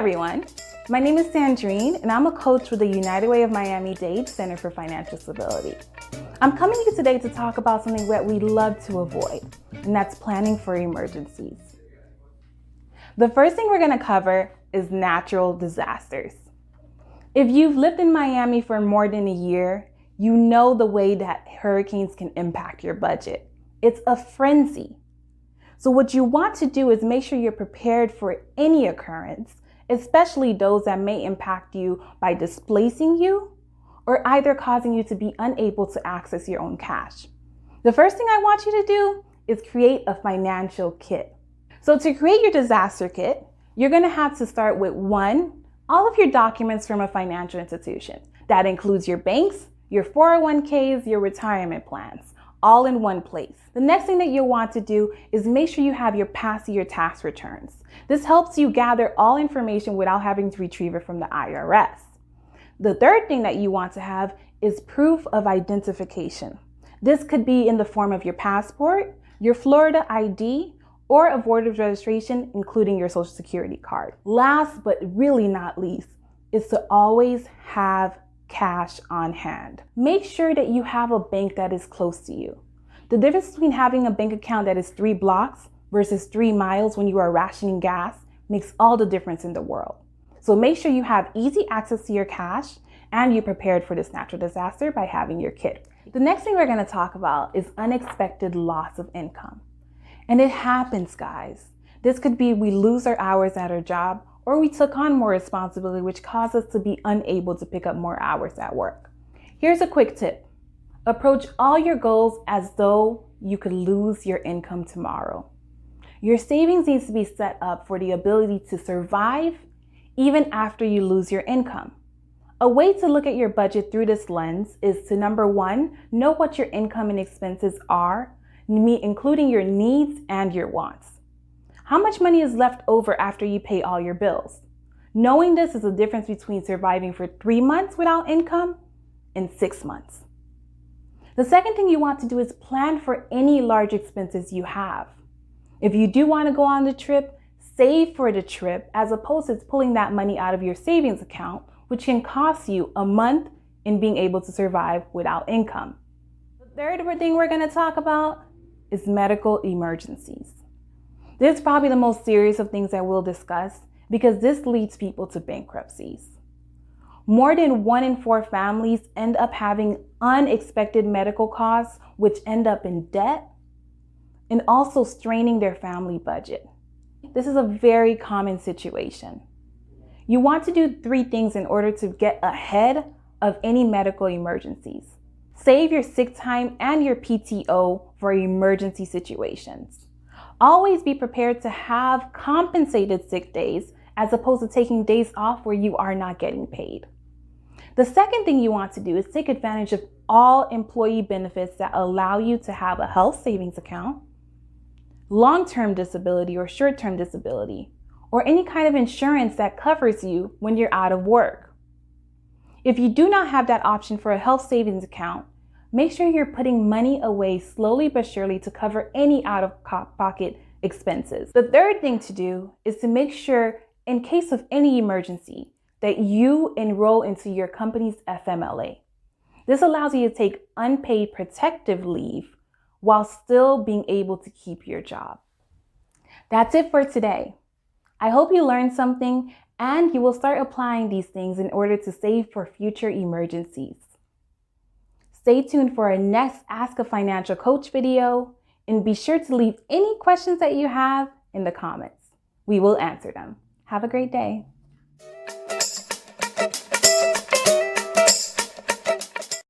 everyone, my name is Sandrine and I'm a coach with the United Way of Miami-Dade Center for Financial Stability. I'm coming to you today to talk about something that we love to avoid, and that's planning for emergencies. The first thing we're going to cover is natural disasters. If you've lived in Miami for more than a year, you know the way that hurricanes can impact your budget. It's a frenzy. So what you want to do is make sure you're prepared for any occurrence, especially those that may impact you by displacing you or either causing you to be unable to access your own cash. The first thing I want you to do is create a financial kit. So to create your disaster kit, you're going to have to start with all of your documents from a financial institution. That includes your banks, your 401ks, your retirement plans, all in one place. The next thing that you'll want to do is make sure you have your past year tax returns. This helps you gather all information without having to retrieve it from the IRS. The third thing that you want to have is proof of identification. This could be in the form of your passport, your Florida ID, or a voter's registration, including your social security card. Last but really not least is to always have cash on hand. Make sure that you have a bank that is close to you. The difference between having a bank account that is 3 blocks versus 3 miles when you are rationing gas makes all the difference in the world. So make sure you have easy access to your cash and you're prepared for this natural disaster by having your kit. The next thing we're going to talk about is unexpected loss of income. And it happens, guys. This could be we lose our hours at our job, or we took on more responsibility, which caused us to be unable to pick up more hours at work. Here's a quick tip. Approach all your goals as though you could lose your income tomorrow. Your savings needs to be set up for the ability to survive even after you lose your income. A way to look at your budget through this lens is to, number 1, know what your income and expenses are, including your needs and your wants. How much money is left over after you pay all your bills? Knowing this is the difference between surviving for 3 months without income and 6 months. The second thing you want to do is plan for any large expenses you have. If you do want to go on the trip, save for the trip as opposed to pulling that money out of your savings account, which can cost you a month in being able to survive without income. The third thing we're going to talk about is medical emergencies. This is probably the most serious of things that we'll discuss because this leads people to bankruptcies. More than 1 in 4 families end up having unexpected medical costs, which end up in debt and also straining their family budget. This is a very common situation. You want to do 3 things in order to get ahead of any medical emergencies. Save your sick time and your PTO for emergency situations. Always be prepared to have compensated sick days as opposed to taking days off where you are not getting paid. The second thing you want to do is take advantage of all employee benefits that allow you to have a health savings account, long-term disability or short-term disability, or any kind of insurance that covers you when you're out of work. If you do not have that option for a health savings account, make sure you're putting money away slowly but surely to cover any out-of-pocket expenses. The third thing to do is to make sure, in case of any emergency, that you enroll into your company's FMLA. This allows you to take unpaid protective leave while still being able to keep your job. That's it for today. I hope you learned something and you will start applying these things in order to save for future emergencies. Stay tuned for our next Ask a Financial Coach video and be sure to leave any questions that you have in the comments. We will answer them. Have a great day.